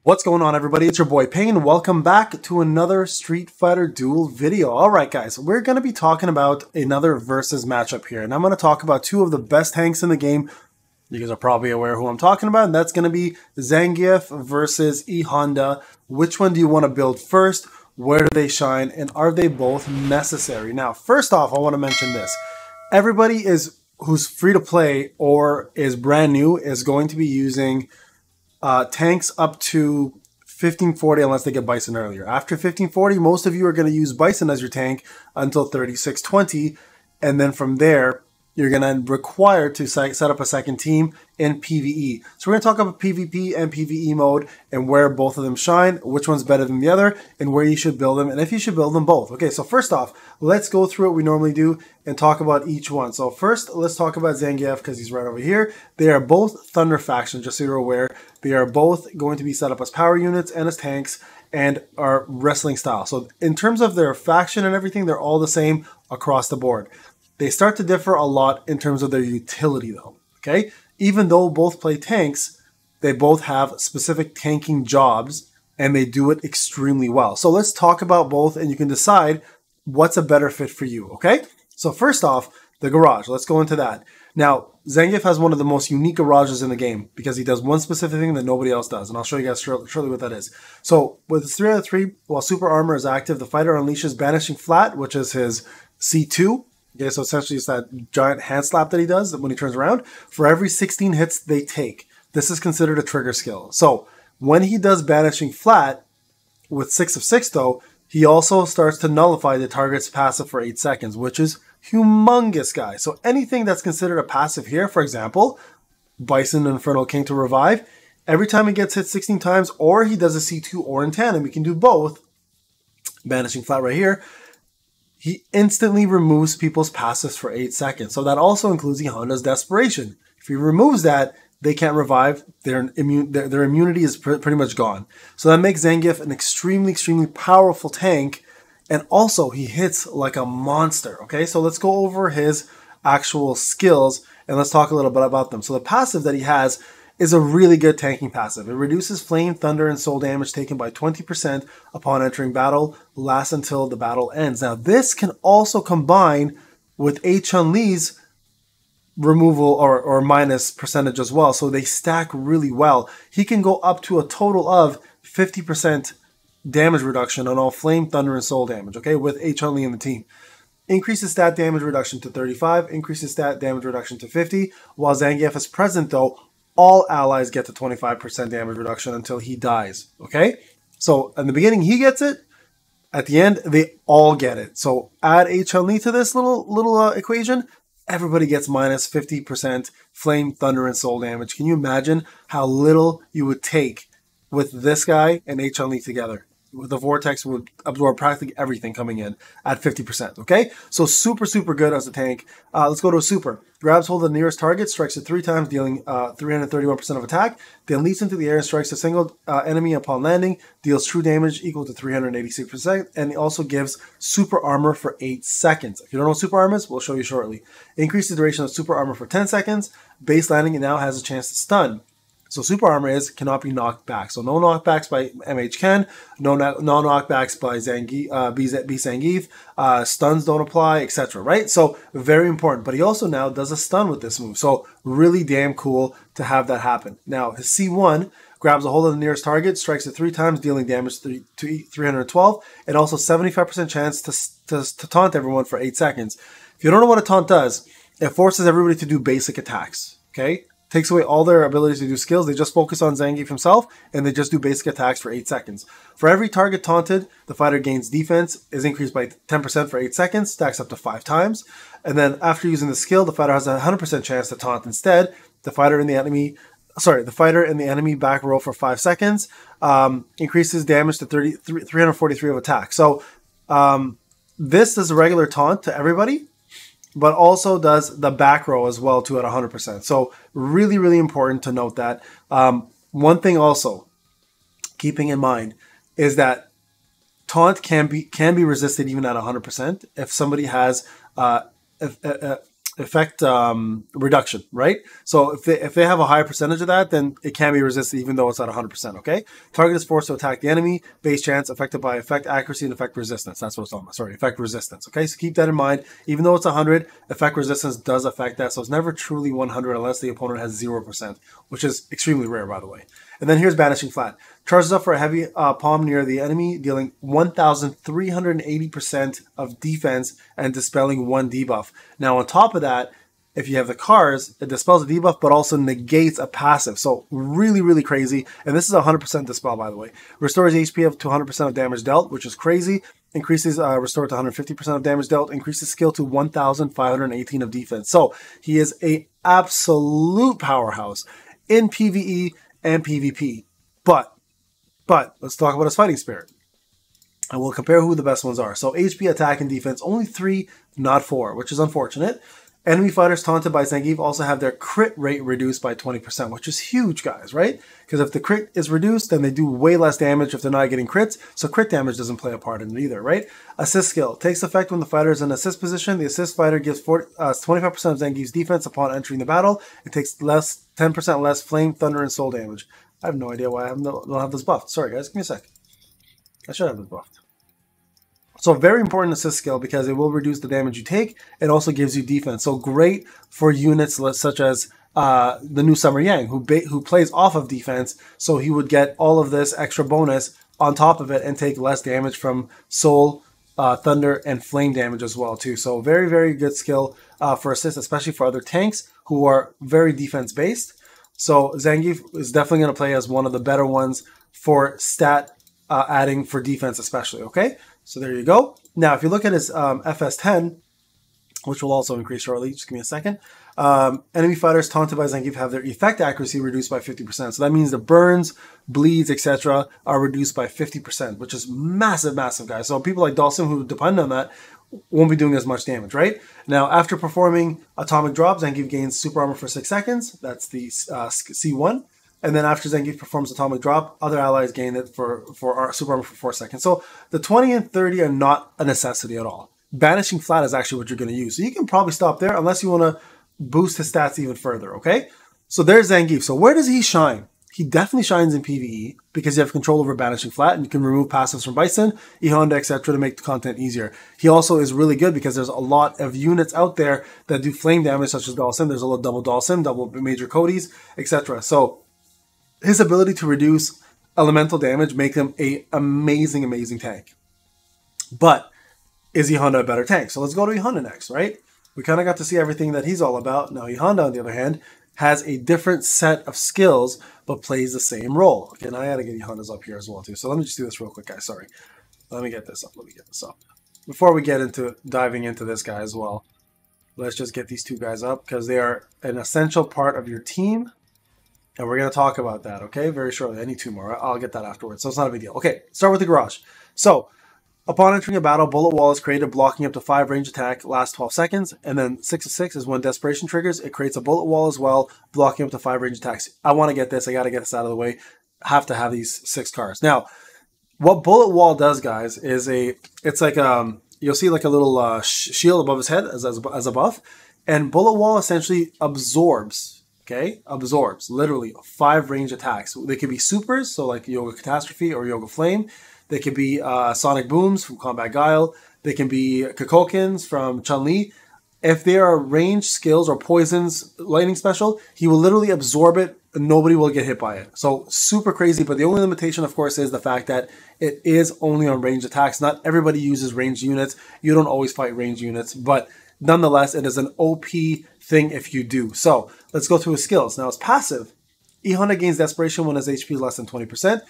What's going on, everybody? It's your boy Payne. Welcome back to another Street Fighter Duel video. Alright guys, we're going to be talking about another versus matchup here, and I'm going to talk about two of the best tanks in the game. You guys are probably aware who I'm talking about, and that's going to be Zangief versus E Honda. Which one do you want to build first? Where do they shine? And are they both necessary? Now, first off, I want to mention this. Everybody who's free to play or is brand new is going to be using tanks up to 1540 unless they get Bison earlier. After 1540, most of you are going to use Bison as your tank until 3620, and then from there, you're going to require to set up a second team in PvE. So we're going to talk about PvP and PvE mode and where both of them shine, which one's better than the other, and where you should build them, and if you should build them both. Okay, so first off, let's go through what we normally do and talk about each one. So first, let's talk about Zangief because he's right over here. They are both Thunder faction, just so you're aware. They are both going to be set up as power units and as tanks and are wrestling style. So in terms of their faction and everything, they're all the same across the board. They start to differ a lot in terms of their utility though, okay? Even though both play tanks, they both have specific tanking jobs and they do it extremely well. So let's talk about both and you can decide what's a better fit for you, okay? So first off, the garage. Let's go into that. Now, Zangief has one of the most unique garages in the game because he does one specific thing that nobody else does, and I'll show you guys shortly what that is. So with his 3 out of 3, while Super Armor is active, the fighter unleashes Banishing Flat, which is his C2. Okay, so essentially it's that giant hand slap that he does when he turns around. For every 16 hits they take, this is considered a trigger skill. So when he does Banishing Flat, with 6 of 6 though, he also starts to nullify the target's passive for 8 seconds, which is humongous, guys. So anything that's considered a passive here, for example, Bison Infernal King to revive, every time he gets hit 16 times, or he does a C2 or in tandem, he can do both, Banishing Flat right here, he instantly removes people's passives for 8 seconds. So that also includes E Honda's Desperation. If he removes that, they can't revive. Their immunity is pretty much gone. So that makes Zangief an extremely powerful tank. And also, he hits like a monster. Okay, so let's go over his actual skills and let's talk a little bit about them. So the passive that he has is a really good tanking passive. It reduces flame, thunder, and soul damage taken by 20% upon entering battle, lasts until the battle ends. Now, this can also combine with Chun-Li's removal or minus percentage as well, so they stack really well. He can go up to a total of 50% damage reduction on all flame, thunder, and soul damage, okay, with Chun-Li in the team. Increases stat damage reduction to 35, increases stat damage reduction to 50. While Zangief is present though, all allies get the 25% damage reduction until he dies, okay? So in the beginning, he gets it. At the end, they all get it. So add Chun-Li to this little equation, everybody gets minus 50% flame, thunder, and soul damage. Can you imagine how little you would take with this guy and Chun-Li together? The Vortex would absorb practically everything coming in at 50%, okay? So super good as a tank. Let's go to a super. Grabs hold of the nearest target, strikes it 3 times, dealing 331% of attack, then leaps into the air and strikes a single enemy upon landing, deals true damage equal to 386%, and it also gives super armor for 8 seconds. If you don't know what super armor is, we'll show you shortly. Increases the duration of super armor for 10 seconds. Base landing, it now has a chance to stun. So super armor cannot be knocked back. So no knockbacks by MH no knockbacks by Zangief, stuns don't apply, etc. Right? So very important. But he also now does a stun with this move. So really damn cool to have that happen. Now his C1 grabs a hold of the nearest target, strikes it 3 times, dealing damage to 312, and also 75% chance to taunt everyone for 8 seconds. If you don't know what a taunt does, it forces everybody to do basic attacks. Okay? Takes away all their abilities to do skills. They just focus on Zangief himself, and they just do basic attacks for 8 seconds. For every target taunted, the fighter gains defense, is increased by 10% for 8 seconds, stacks up to 5 times. And then after using the skill, the fighter has a 100% chance to taunt instead. The fighter in the enemy back row for 5 seconds, increases damage to 343 of attack. So this does a regular taunt to everybody, but also does the back row as well too at 100%. So really important to note that. One thing also, keeping in mind, is that taunt can be resisted even at 100% if somebody has effect reduction, right? So if they have a higher percentage of that, then it can be resisted even though it's at 100%, okay? Target is forced to attack the enemy. Base chance affected by effect accuracy and effect resistance. That's what it's talking about. Sorry, effect resistance, okay? So keep that in mind. Even though it's 100, effect resistance does affect that. So it's never truly 100 unless the opponent has 0%, which is extremely rare, by the way. And then here's Banishing Flat. Charges up for a heavy palm near the enemy, dealing 1,380% of defense and dispelling 1 debuff. Now, on top of that, if you have the cars, it dispels a debuff, but also negates a passive. So really, really crazy. And this is 100% dispel, by the way. Restores HP up to 100% of damage dealt, which is crazy. Increases restore to 150% of damage dealt. Increases skill to 1,518 of defense. So he is a absolute powerhouse in PvE and PvP. But let's talk about his fighting spirit. And we'll compare who the best ones are. So HP, attack, and defense, only 3, not 4, which is unfortunate. Enemy fighters taunted by Zangief also have their crit rate reduced by 20%, which is huge, guys, right? Because if the crit is reduced, then they do way less damage if they're not getting crits, so crit damage doesn't play a part in it either, right? Assist skill takes effect when the fighter is in assist position. The assist fighter gives 25% of Zangief's defense upon entering the battle. It takes 10% less flame, thunder, and soul damage. I have no idea why I don't have this buffed. Sorry, guys, give me a sec. I should have this buffed. So very important assist skill because it will reduce the damage you take. It also gives you defense. So great for units such as the new Summer Yang, who plays off of defense. So he would get all of this extra bonus on top of it and take less damage from soul, thunder, and flame damage as well too. So very, very good skill for assist, especially for other tanks who are very defense based. So Zangief is definitely going to play as one of the better ones for stat adding for defense especially, okay? So there you go. Now, if you look at his FS10, which will also increase shortly, just give me a second, enemy fighters taunted by Zangief have their effect accuracy reduced by 50%. So that means the burns, bleeds, etc. are reduced by 50%, which is massive, massive, guys. So people like Dawson who depend on that won't be doing as much damage, right? Now, after performing Atomic Drop, Zangief gains Super Armor for 6 seconds. That's the C1. And then after Zangief performs Atomic Drop, other allies gain it for Super Armor for 4 seconds. So the 20 and 30 are not a necessity at all. Banishing Flat is actually what you're going to use. So you can probably stop there unless you want to boost his stats even further, okay? So there's Zangief. So where does he shine? He definitely shines in PvE because you have control over Banishing Flat and you can remove passives from Bison, E Honda, etc. to make the content easier. He also is really good because there's a lot of units out there that do flame damage, such as Dawson. There's a little double Dawson, double Major Cody's, etc. So his ability to reduce elemental damage make him an amazing, amazing tank. But is E Honda a better tank? So let's go to E Honda next, right? We kind of got to see everything that he's all about. Now E Honda, on the other hand, has a different set of skills, but plays the same role. Okay, now I gotta get E Hondas up here as well too. So let me just do this real quick, guys. Sorry. Let me get this up. Before we get into diving into this guy as well, let's just get these two guys up because they are an essential part of your team. And we're going to talk about that, okay? Very shortly. I need 2 more. I'll get that afterwards. So it's not a big deal. Okay, start with the garage. So, upon entering a battle, Bullet Wall is created, blocking up to 5 range attack, lasts 12 seconds. And then 6 of 6 is when Desperation triggers. It creates a Bullet Wall as well, blocking up to 5 range attacks. I want to get this. I got to get this out of the way. Have to have these 6 cars. Now, what Bullet Wall does, guys, is it's like, you'll see like a little shield above his head as a buff. And Bullet Wall essentially absorbs, okay, absorbs literally 5 range attacks. They could be supers, so like Yoga Catastrophe or Yoga Flame. They could be Sonic Booms from Combat Guile. They can be Kokokins from Chun-Li. If they are ranged skills or poisons lightning special, he will literally absorb it and nobody will get hit by it. So super crazy, but the only limitation, of course, is the fact that it is only on ranged attacks. Not everybody uses ranged units. You don't always fight ranged units, but nonetheless, it is an OP thing if you do. So let's go through his skills. Now, his passive, E Honda gains Desperation when his HP is less than 20%.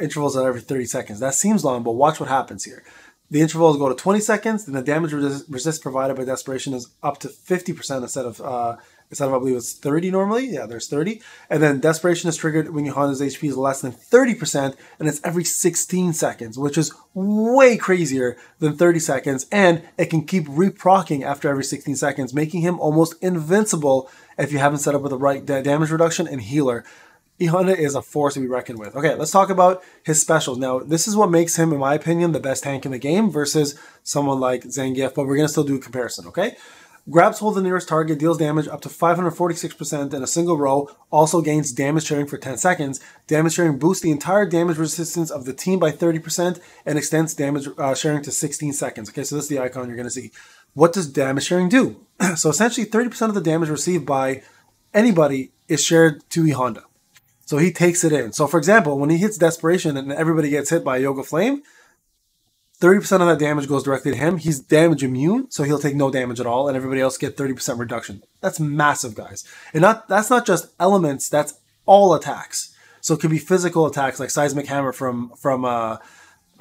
Intervals are every 30 seconds. That seems long, but watch what happens here. The intervals go to 20 seconds, then the damage resist provided by Desperation is up to 50% instead of I believe it's 30 normally. Yeah, there's 30. And then Desperation is triggered when your Honda's HP is less than 30%, and it's every 16 seconds, which is way crazier than 30 seconds. And it can keep reprocking after every 16 seconds, making him almost invincible if you haven't set up with the right damage reduction and healer. E Honda is a force to be reckoned with. Okay, let's talk about his specials. Now, this is what makes him, in my opinion, the best tank in the game versus someone like Zangief, but we're going to still do a comparison, okay? Grabs hold of the nearest target, deals damage up to 546% in a single row, also gains damage sharing for 10 seconds. Damage sharing boosts the entire damage resistance of the team by 30% and extends damage sharing to 16 seconds. Okay, so this is the icon you're going to see. What does damage sharing do? So essentially 30% of the damage received by anybody is shared to E Honda. So he takes it in. So for example, when he hits Desperation and everybody gets hit by Yoga Flame, 30% of that damage goes directly to him. He's damage immune, so he'll take no damage at all, and everybody else get 30% reduction. That's massive, guys. And that's not just elements, that's all attacks. So it could be physical attacks like Seismic Hammer from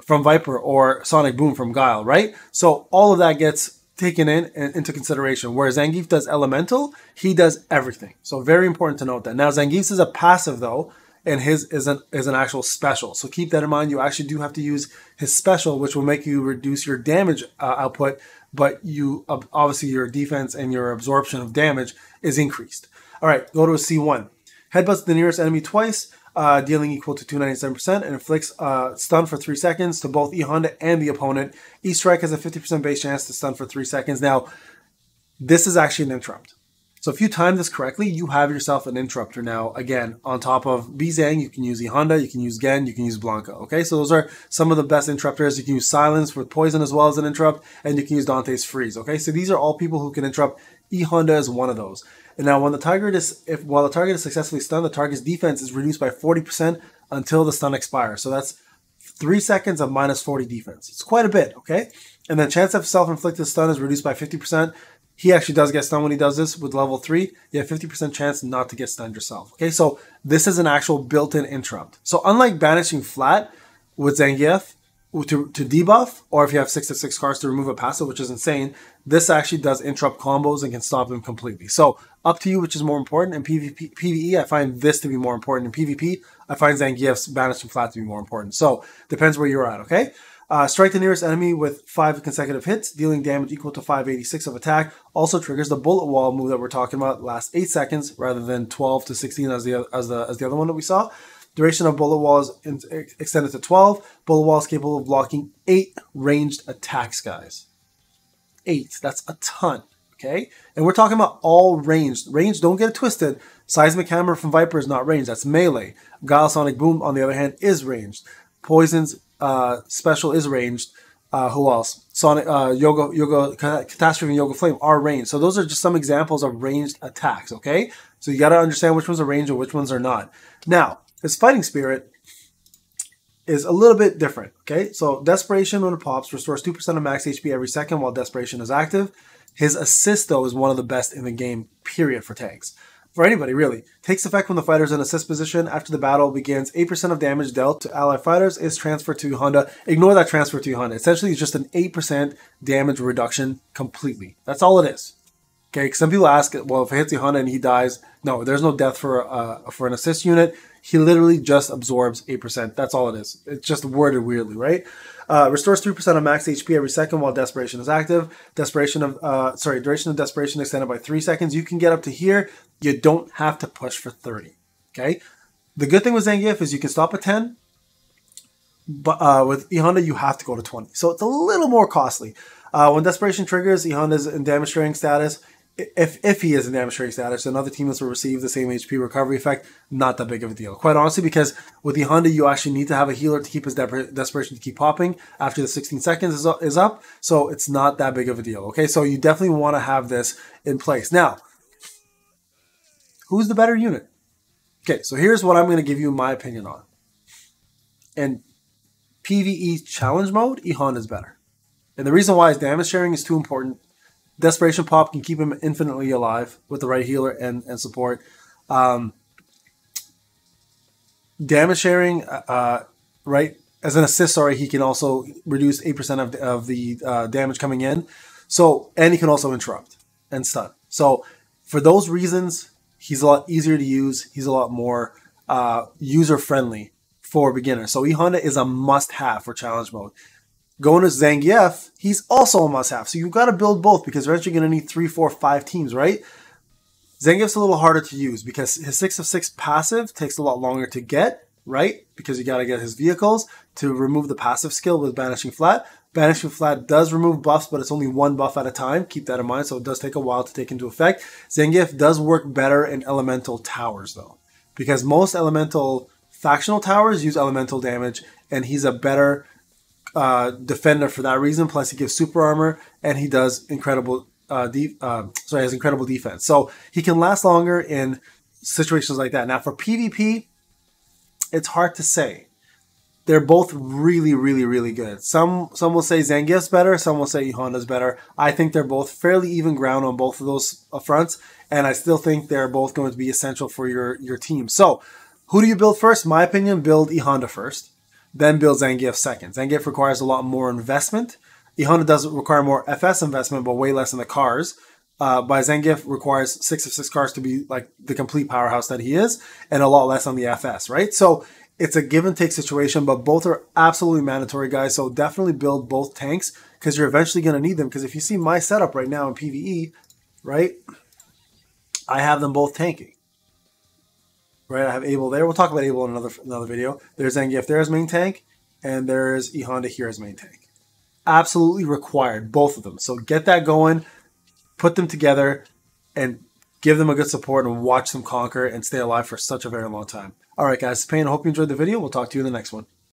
Viper or Sonic Boom from Guile, right? So all of that gets taken into consideration. Whereas Zangief does elemental, he does everything. So very important to note that. Now Zangief's is a passive though, and his is an actual special. So keep that in mind. You actually do have to use his special, which will make you reduce your damage output, but you obviously your defense and your absorption of damage is increased. All right, go to a C1. Headbutts the nearest enemy twice, dealing equal to 297%, and inflicts stun for 3 seconds to both E Honda and the opponent. Each strike has a 50% base chance to stun for 3 seconds. Now, this is actually an interrupt. So if you time this correctly, you have yourself an interrupter now. Again, on top of Zang, you can use E Honda, you can use Gen, you can use Blanca. Okay, so those are some of the best interrupters. You can use Silence with Poison as well as an interrupt, and you can use Dante's Freeze. Okay, so these are all people who can interrupt. E Honda is one of those. And now, while the target is successfully stunned, the target's defense is reduced by 40% until the stun expires. So that's 3 seconds of minus 40 defense. It's quite a bit. Okay, and then chance of self-inflicted stun is reduced by 50%. He actually does get stunned when he does this with level 3. You have 50% chance not to get stunned yourself. Okay, so this is an actual built-in interrupt. So unlike banishing flat with Zangief to debuff, or if you have 6 of 6 cards to remove a passive, which is insane, this actually does interrupt combos and can stop them completely. So up to you which is more important. In PvE, I find this to be more important. In PvP, I find Zangief's banishing flat to be more important. So depends where you're at, okay? Strike the nearest enemy with 5 consecutive hits, dealing damage equal to 586 of attack. Also triggers the bullet wall move that we're talking about. Lasts 8 seconds rather than 12 to 16 as the other one that we saw. Duration of bullet wall is extended to 12. Bullet wall is capable of blocking 8 ranged attacks, guys. 8. That's a ton. Okay, and we're talking about all ranged. Ranged, don't get it twisted. Seismic Hammer from Viper is not ranged. That's melee. Guile Sonic Boom, on the other hand, is ranged. Poison's special is ranged. Who else? Sonic, Yoga Catastrophe and Yoga Flame are ranged. So those are just some examples of ranged attacks. Okay, so you got to understand which ones are ranged and which ones are not. Now, his Fighting Spirit is a little bit different. Okay, so Desperation when it pops restores 2% of max HP every second while Desperation is active. His assist though is one of the best in the game. Period for tanks. For anybody, really. Takes effect when the fighter is in assist position. After the battle begins, 8% of damage dealt to ally fighters is transferred to Honda. Ignore that transfer to Honda. Essentially, it's just an 8% damage reduction completely. That's all it is. Okay, some people ask, well, if it hits Honda and he dies, no, there's no death for an assist unit. He literally just absorbs 8%. That's all it is. It's just worded weirdly, right? Restores 3% of max HP every second while Desperation is active. Duration of Desperation extended by 3 seconds. You can get up to here. You don't have to push for 30. Okay? The good thing with Zangief is you can stop at 10. But with E Honda, you have to go to 20. So it's a little more costly. When Desperation triggers, E Honda is in damage sharing status. If he is in damage sharing status, and other teammates will receive the same HP recovery effect, not that big of a deal. Quite honestly, because with E Honda, you actually need to have a healer to keep his Desperation to keep popping after the 16 seconds is up. So it's not that big of a deal. Okay, so you definitely want to have this in place. Now, who's the better unit? Okay, so here's what I'm going to give you my opinion on. In PvE challenge mode, E Honda is better. And the reason why is damage sharing is too important. Desperation Pop can keep him infinitely alive with the right healer and support. Damage sharing, right, as an assist, he can also reduce 8% of the damage coming in. So, and he can also interrupt and stun. So, for those reasons, he's a lot easier to use. He's a lot more user-friendly for beginners. So, E Honda is a must-have for challenge mode. Going to Zangief, he's also a must-have. So you've got to build both because eventually you're going to need 3, 4, 5 teams, right? Zangief's a little harder to use because his 6 of 6 passive takes a lot longer to get, right? Because you got to get his vehicles to remove the passive skill with Banishing Flat. Banishing Flat does remove buffs, but it's only one buff at a time. Keep that in mind, so it does take a while to take into effect. Zangief does work better in elemental towers, though, because most elemental factional towers use elemental damage, and he's a better defender for that reason. Plus, he gives super armor, and he does incredible has incredible defense. So he can last longer in situations like that. Now, for PvP, it's hard to say. They're both really, really, really good. Some will say Zangief's better. Some will say E Honda's better. I think they're both fairly even ground on both of those fronts, and I still think they're both going to be essential for your team. So, who do you build first? My opinion, build E Honda first, then build Zangief second. Zangief requires a lot more investment. E Honda does require more FS investment, but way less in the cars. Zangief requires 6 of 6 cars to be like the complete powerhouse that he is, and a lot less on the FS, right? So it's a give and take situation, but both are absolutely mandatory, guys. So definitely build both tanks because you're eventually going to need them. Because if you see my setup right now in PvE, right, I have them both tanking. Right, I have Abel there. We'll talk about Abel in another video. There's Zangief there as main tank, and there's E Honda here as main tank. Absolutely required, both of them. So get that going, put them together, and give them a good support and watch them conquer and stay alive for such a very long time. All right, guys, it's Payne. I hope you enjoyed the video. We'll talk to you in the next one.